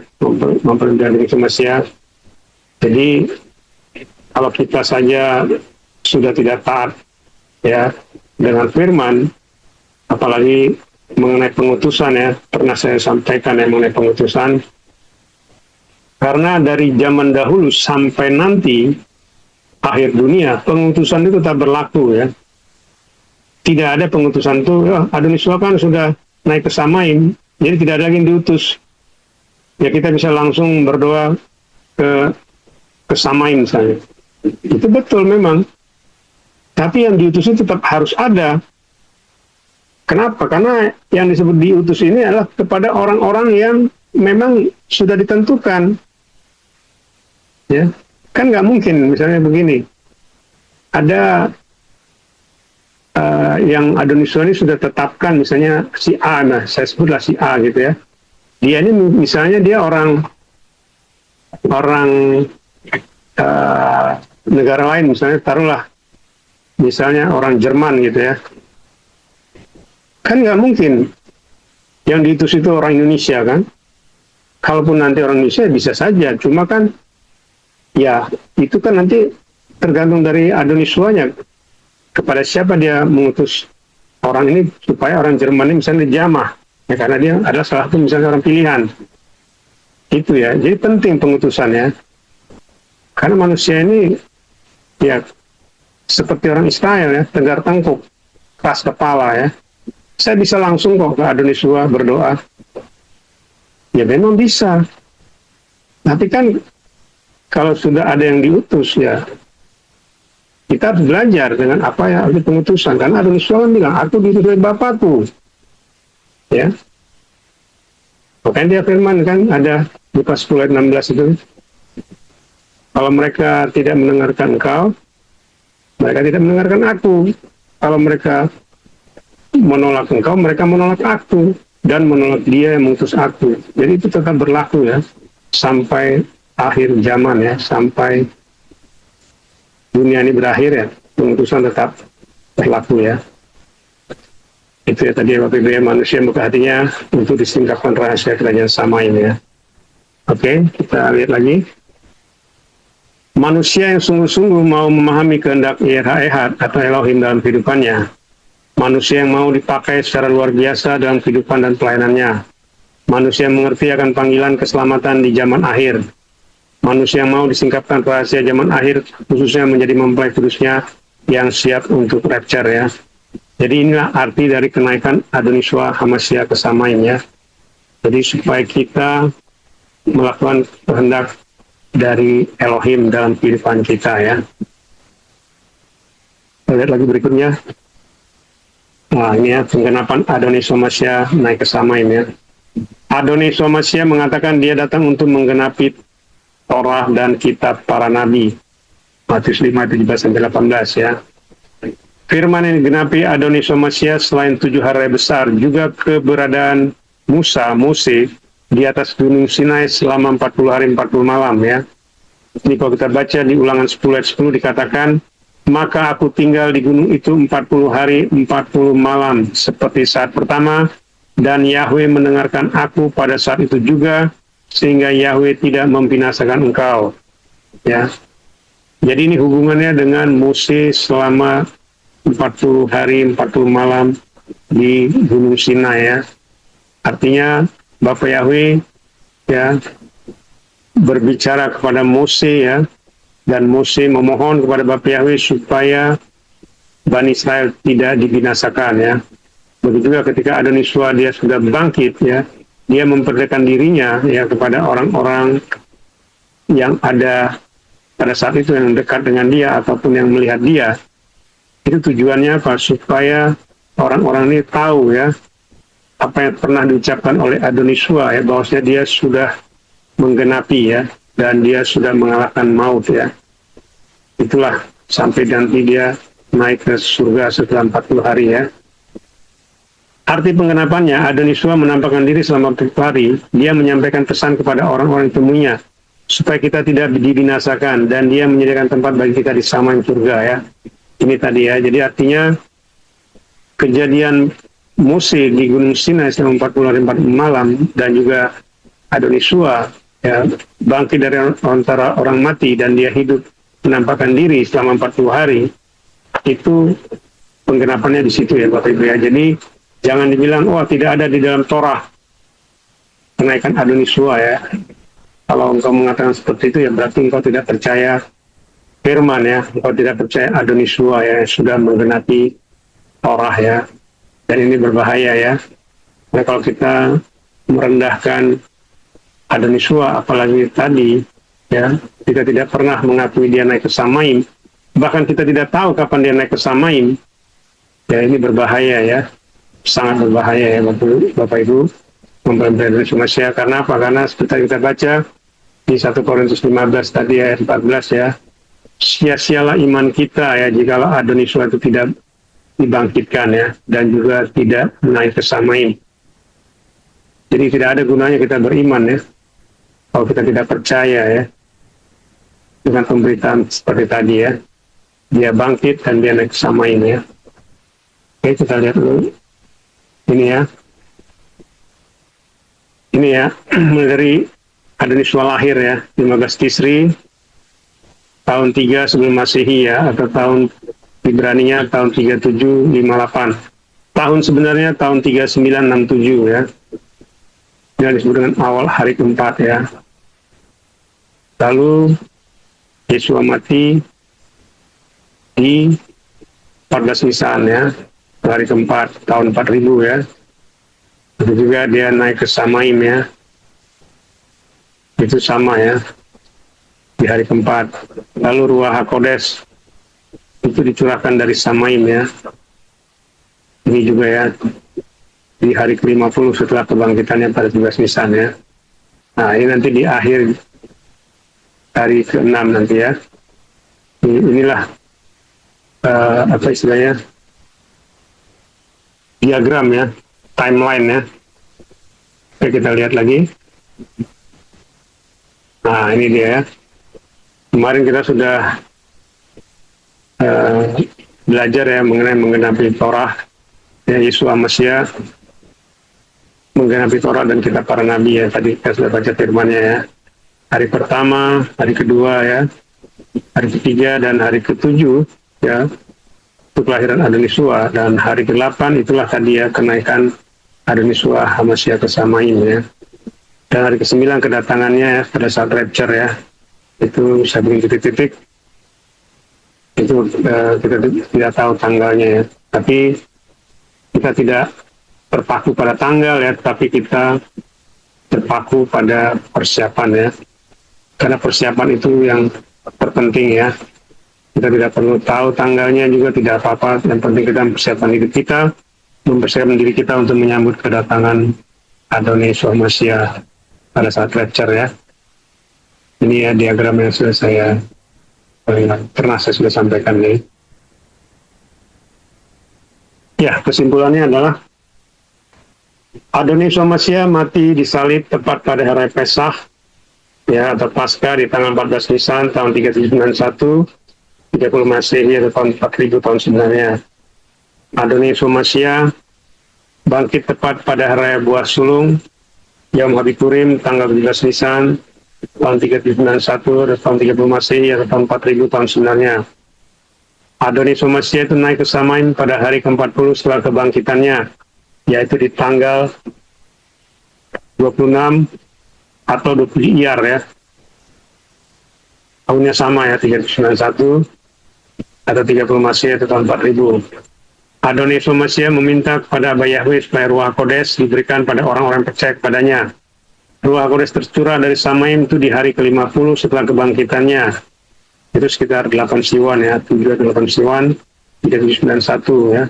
[SPEAKER 3] mempelai Adonai Yeshua Mashiach. Jadi kalau kita saja sudah tidak taat ya dengan firman, apalagi mengenai pengutusan ya, pernah saya sampaikan ya mengenai pengutusan. Karena dari zaman dahulu sampai nanti akhir dunia, pengutusan itu tetap berlaku ya. Tidak ada pengutusan itu, Adonai Yeshua kan sudah naik ke Samaim, jadi tidak ada lagi yang diutus. Ya kita bisa langsung berdoa ke Samaim misalnya. Itu betul memang. Tapi yang diutus itu tetap harus ada. Kenapa? Karena yang disebut diutus ini adalah kepada orang-orang yang memang sudah ditentukan. Ya, kan nggak mungkin misalnya begini. Ada yang Adonai Yeshua ini sudah tetapkan, misalnya si A, nah saya sebutlah si A gitu ya. Dia ini misalnya dia orang negara lain, misalnya taruhlah misalnya orang Jerman gitu ya. Kan nggak mungkin yang diutus itu orang Indonesia kan. Kalaupun nanti orang Indonesia bisa saja, cuma kan ya itu kan nanti tergantung dari Adonai Yeshua-nya. Kepada siapa dia mengutus orang ini supaya orang Jerman ini misalnya dijamah ya, karena dia adalah salah satu misalnya orang pilihan itu ya. Jadi penting pengutusannya, karena manusia ini ya seperti orang Israel ya, tegar tengkuk, keras kepala ya. Saya bisa langsung kok ke Adonai Yeshua berdoa ya, memang bisa, tapi kan kalau sudah ada yang diutus ya, kita harus belajar dengan apa yang arti pengutusan. Karena Adonai Yeshua bilang, aku diutus oleh Bapakku. Ya. Makanya dia firman kan, ada Lukas 10 ayat 16 itu. Kalau mereka tidak mendengarkan engkau, mereka tidak mendengarkan aku. Kalau mereka menolak engkau, mereka menolak aku. Dan menolak dia yang mengutus aku. Jadi itu tetap berlaku ya. Sampai akhir zaman ya. Sampai dunia ini berakhir ya, pengutusan tetap berlaku ya. Itu ya tadi Bapak Ibu ya, manusia buka hatinya untuk disingkapkan rahasia kerajaan Samaim ya. Oke, kita lihat lagi. Manusia yang sungguh-sungguh mau memahami kehendak Ehad atau Elohim dalam kehidupannya. Manusia yang mau dipakai secara luar biasa dalam kehidupan dan pelayanannya. Manusia yang mengerti akan panggilan keselamatan di zaman akhir. Manusia yang mau disingkapkan rahasia zaman akhir, khususnya menjadi mempelai kudusnya yang siap untuk rapture ya. Jadi inilah arti dari kenaikan Adoniswa Hamasya ke Samaim ya. Jadi supaya kita melakukan kehendak dari Elohim dalam kehidupan kita ya. Kita lihat lagi berikutnya. Nah ini ya penggenapan Adonis Hamasya naik ke Samaim ya. Adonis Hamasya mengatakan dia datang untuk menggenapi Torah dan kitab para nabi. Matius 5:17-18 ya. Firman yang digenapi Adonis Hamasya selain 7 hari besar juga keberadaan Mose di atas gunung Sinai selama 40 hari 40 malam ya. Ini kalau kita baca di Ulangan 10 ayat 10 dikatakan, maka aku tinggal di gunung itu 40 hari 40 malam seperti saat pertama, dan Yahweh mendengarkan aku pada saat itu juga, sehingga Yahweh tidak membinasakan engkau. Ya. Jadi ini hubungannya dengan Mose selama 40 hari 40 malam di gunung Sinai ya. Artinya Bapak Yahweh ya berbicara kepada Mose ya, dan Mose memohon kepada Bapak Yahweh supaya Bani Israel tidak dibinasakan ya. Begitu juga ketika Adoniswa dia sudah bangkit ya, dia memperlihatkan dirinya ya kepada orang-orang yang ada pada saat itu yang dekat dengan dia ataupun yang melihat dia. Itu tujuannya apa? Supaya orang-orang ini tahu ya apa yang pernah diucapkan oleh Adoniswa ya, bahwasanya dia sudah menggenapi ya, dan dia sudah mengalahkan maut ya. Itulah sampai nanti dia naik ke surga setelah 40 hari ya. Arti penggenapannya, Adoniswa menampakkan diri selama 40 hari. Dia menyampaikan pesan kepada orang-orang temunya supaya kita tidak dibinasakan, dan dia menyediakan tempat bagi kita di Samaim surga ya. Ini tadi ya. Jadi artinya kejadian Mose di Gunung Sinai selama 40 hari 40 malam, dan juga Adoniswa ya, bangkit dari antara orang mati dan dia hidup menampakkan diri selama 40 hari, itu penggenapannya di situ ya Bapak Ibu ya. Jadi jangan dibilang oh tidak ada di dalam Torah kenaikan Adoniswa ya. Kalau engkau mengatakan seperti itu ya berarti engkau tidak percaya firman ya, engkau tidak percaya Adoniswa ya, sudah menggenapi Torah ya. Dan ini berbahaya ya. Nah, kalau kita merendahkan Adoniswa, apalagi tadi ya, kita tidak pernah mengakui dia naik ke Samaim, bahkan kita tidak tahu kapan dia naik ke Samaim, ya ini berbahaya ya, sangat berbahaya ya Bapak Ibu, mempelai Adonis Hamasya. Karena apa? Karena seperti kita baca di 1 Korintus 15 tadi ayat 14 ya, sia-sialah iman kita ya jikalau Adoniswa itu tidak dibangkitkan ya, dan juga tidak naik ke Samaim. Jadi tidak ada gunanya kita beriman ya, kalau kita tidak percaya ya dengan pemberitaan seperti tadi ya, dia bangkit dan dia naik ke Samaim ya. Oke, kita lihat dulu ini ya. Ini ya, dari Adoniswa lahir ya, 15 Tisri tahun 3 sebelum Masehi ya, atau tahun Ibraninya tahun 3758. Tahun sebenarnya tahun 3967 ya. Ini disebut dengan awal hari keempat ya. Lalu Yesua mati di 14 Nisan ya, hari keempat tahun 4000 ya. Itu juga dia naik ke Samaim ya. Itu sama ya, di hari keempat. Lalu Ruach HaKodes itu dicurahkan dari Samaim ya. Ini juga ya di hari ke-50 setelah kebangkitannya pada 17 Nisan ya. Nah ini nanti di akhir hari ke-6 nanti ya. Inilah apa istilahnya, diagram ya, timeline ya. Oke, kita lihat lagi. Nah ini dia ya. Kemarin kita sudah belajar ya mengenai menggenapi Torah ya, Yesua Hamasya menggenapi Torah dan kitab para nabi ya. Tadi kita sudah baca firman-Nya ya. Hari pertama, hari kedua ya, hari ketiga dan hari ketujuh ya itu kelahiran Adonisua, dan hari ke-8 itulah tadi ya kenaikan Adonisua Hamasya ke Samaim ya. Dan hari ke-9 kedatangannya ya, pada saat rapture ya. Itu saya beri titik-titik. Itu kita tidak tahu tanggalnya ya. Tapi kita tidak terpaku pada tanggal ya, tapi kita terpaku pada persiapan ya. Karena persiapan itu yang terpenting ya. Kita tidak perlu tahu tanggalnya juga, tidak apa-apa. Yang penting kita mempersiapkan diri kita, mempersiapkan diri kita untuk menyambut kedatangan Adonisua Hamasya pada saat rapture ya. Ini ya diagram yang sudah saya pernah saya sudah sampaikan nih. Ya, kesimpulannya adalah Adonisua Hamasya mati disalib tepat pada hari Pesah ya, atau Paskah di tanggal 14 Nisan tahun 3791, 30 Masehi atau tahun 4000 tahun sebenarnya. Adonisua Hamasya bangkit tepat pada hari Buah Sulung Yom Habikurim tanggal 17 Nisan tahun 3791 atau tahun 30 Masehi atau tahun 4000 tahun sebenarnya. Adonisua Hamasya itu naik ke Samaim pada hari ke-40 setelah kebangkitannya, yaitu di tanggal 26 atau 20 Iyar ya. Tahunnya sama ya, 391 atau 30 Masehi atau tahun 4000. Adonisua Hamasya meminta kepada Abah Yahweh supaya Ruach Kodes diberikan pada orang-orang percaya kepadanya. Ruach Kodes tercurah dari Samaim itu di hari ke-50 setelah kebangkitannya. Itu sekitar 8 Siwan ya, 7-8 Siwan, 391 ya.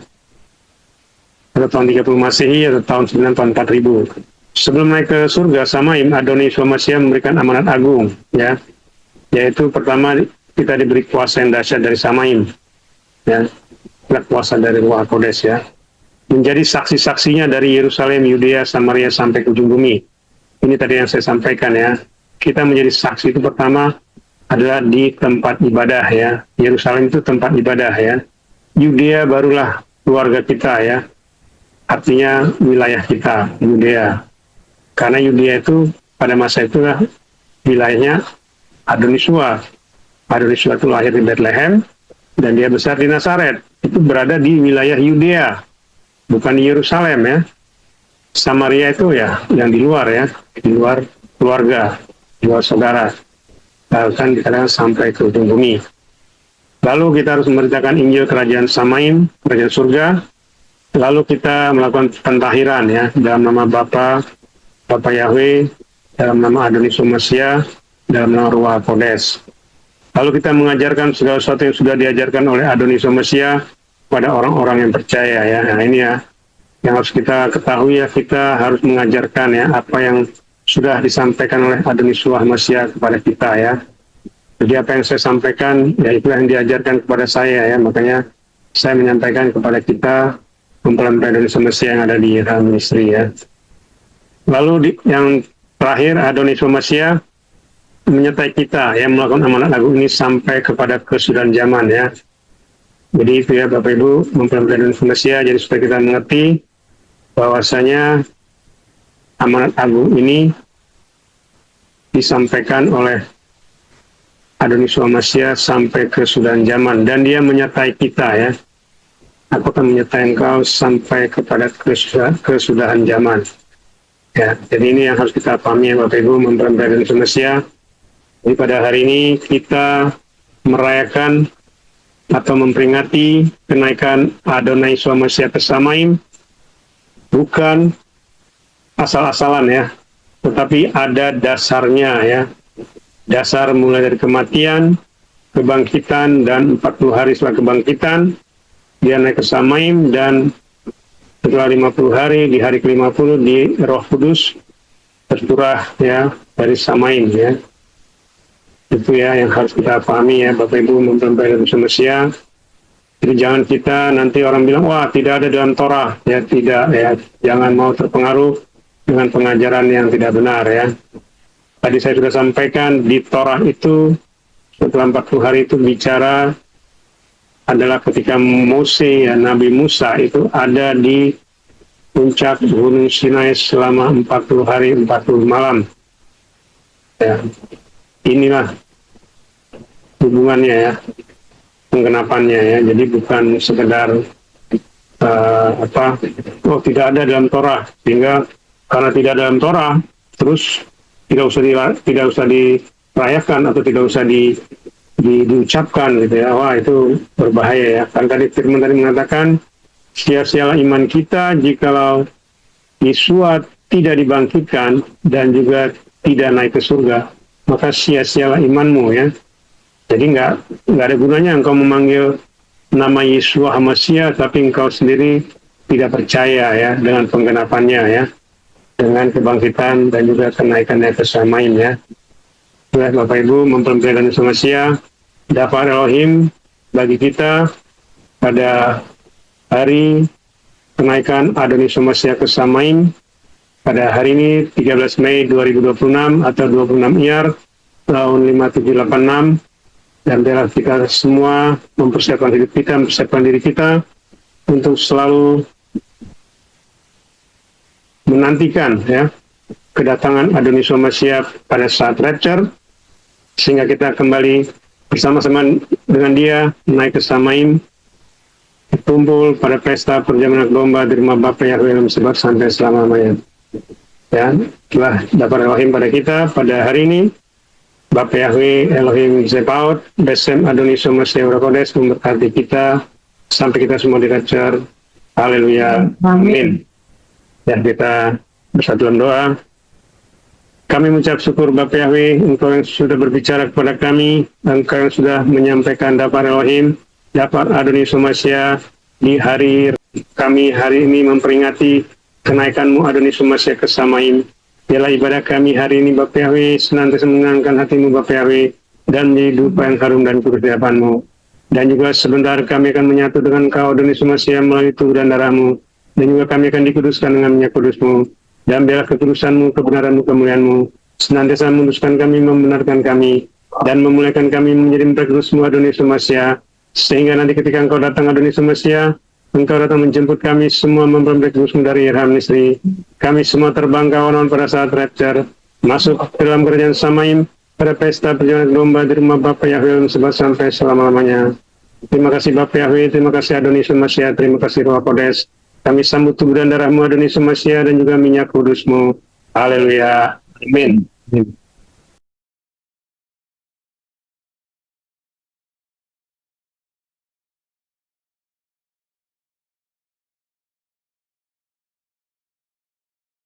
[SPEAKER 3] Atau tahun 30 Masehi atau tahun 9 tahun 4000. Sebelum naik ke surga Samaim, Adonisua Hamasya memberikan amanat agung ya. Yaitu pertama kita diberi kuasa yang dahsyat dari Samaim ya. Kuasa dari Ruach Kodes ya. Menjadi saksi-saksinya dari Yerusalem, Yudea, Samaria sampai ke ujung bumi. Ini tadi yang saya sampaikan ya. Kita menjadi saksi itu pertama adalah di tempat ibadah ya. Yerusalem itu tempat ibadah ya. Yudea barulah keluarga kita ya. Artinya wilayah kita, Yudea. Karena Yudea itu pada masa itulah wilayahnya Adonisua. Adonisua itu lahir di Bethlehem dan dia besar di Nazaret. Itu berada di wilayah Yudea, bukan di Yerusalem ya. Samaria itu ya yang di luar ya, di luar keluarga, di luar saudara. Bahkan dikatakan sampai ke ujung bumi. Lalu kita harus memberitakan Injil Kerajaan Samaim, Kerajaan Surga. Lalu kita melakukan pentahiran ya, dalam nama Bapa Yahweh, dalam nama Adonisua Hamasya, dalam nama Ruach Kodes. Lalu kita mengajarkan segala sesuatu yang sudah diajarkan oleh Adonisua Hamasya pada orang-orang yang percaya ya. Nah ini ya, yang harus kita ketahui ya, kita harus mengajarkan ya apa yang sudah disampaikan oleh Adonisua Hamasya kepada kita ya. Jadi apa yang saya sampaikan ya itu yang diajarkan kepada saya ya. Makanya saya menyampaikan kepada kita mempelajari Adonisua Hamasya yang ada di dalam ministry ya. Lalu yang terakhir Adonisua Hamasya menyertai kita yang melakukan amanat agung ini sampai kepada kesudahan zaman ya. Jadi itu ya Bapak Ibu mempelajari Adonisua Hamasya, jadi supaya kita mengerti bahwasanya amanat agung ini disampaikan oleh Adonisua Hamasya sampai kesudahan zaman, dan dia menyertai kita ya. Aku akan menyertai engkau sampai kepada kesudahan zaman. Ya, jadi ini yang harus kita pahami ya Bapak Ibu mempelajari Adonisua Hamasya. Jadi pada hari ini kita merayakan atau memperingati kenaikan Adonisua Hamasya ke Samaim, bukan asal-asalan ya, tetapi ada dasarnya ya. Dasar mulai dari kematian, kebangkitan, dan 40 hari setelah kebangkitan, dia naik ke Samaim, dan setelah 50 hari, di hari ke-50 di Roh Kudus tercurah ya dari Samaim ya. Itu ya yang harus kita pahami ya Bapak Ibu mempelajari Adonisua Hamasya. Jadi jangan kita nanti orang bilang wah tidak ada dalam Torah ya, tidak ya, jangan mau terpengaruh dengan pengajaran yang tidak benar ya. Tadi saya sudah sampaikan di Torah itu setelah 40 hari itu bicara adalah ketika Mose ya, Nabi Musa itu ada di puncak Gunung Sinai selama 40 hari 40 malam ya. Inilah hubungannya ya, penggenapannya ya. Jadi bukan sekedar tidak ada dalam Torah, sehingga karena tidak dalam Torah terus tidak usah dirayakan atau tidak usah diucapkan gitu ya. Wah, itu berbahaya ya. Kan tadi firman tadi mengatakan sia-sialah iman kita jikalau Yesua tidak dibangkitkan dan juga tidak naik ke surga, maka sia-sialah imanmu ya. Jadi nggak ada gunanya engkau memanggil nama Yesua HaMashiach tapi engkau sendiri tidak percaya ya dengan penggenapannya ya, dengan kebangkitan dan juga kenaikannya ke samain ya. Bapak Ibu mempermuliakan Yesus HaMashiach, Dafar Elohim bagi kita pada hari kenaikan Adonis HaMashiach ke samain pada hari ini 13 Mei 2026 atau 26 Iyar tahun 5786. Dan biarlah kita semua mempersiapkan hidup kita, mempersiapkan diri kita untuk selalu menantikan ya kedatangan Adonis HaMashiach pada saat rapture, sehingga kita kembali bersama-sama dengan dia naik ke samain, berkumpul pada pesta perjamuan domba di rumah Bapa Yahweh dalam sebab sampai selama-lamanya. Ya, telah dapat Elohim pada kita pada hari ini. Bapa Yahweh Elohim Zebaot, Besem Adonis HaMashiach Urakodes memberkati kita sampai kita semua di rapture. Haleluya. Amin. Dan kita bersatu dalam doa. Kami mengucap syukur Bapa Yahweh, Engkau yang sudah berbicara kepada kami, Engkau yang sudah menyampaikan Dafar Elohim, Dafar Adonis HaMashiach di hari kami hari ini memperingati kenaikan-Mu Adonis HaMashiach ke samain. Biarlah ibadah kami hari ini Bapa Yahweh senantiasa menyenangkan hati-Mu Bapa Yahweh dan menjadi dupa yang harum dan kudus di hadapan-Mu. Dan juga sebentar kami akan menyatu dengan Kau Adonis HaMashiach melalui tubuh dan darah-Mu. Dan juga kami akan dikuduskan dengan minyak kudus-Mu. Dan biarlah kekudusan-Mu, kebenaran-Mu, kemuliaan-Mu senantiasa memutuskan kami, membenarkan kami, dan memuliakan kami menjadi mereka kudus-Mu Adonis HaMashiach. Sehingga nanti ketika Engkau datang Adonis HaMashiach, Engkau datang menjemput kami semua memperoleh kudus-Mu dari Irham Nisri. Kami semua terbang kawan pada saat rapture, masuk ke dalam kerajaan samain pada pesta perjamuan domba di rumah Bapa Yahweh sebab sampai selama-lamanya. Terima kasih Bapa Yahweh, terima kasih Adonis HaMashiach, terima kasih Roh Kodes. Kami sambut tubuh dan darah-Mu Adonis HaMashiach dan juga minyak kudus-Mu. Haleluya. Amin.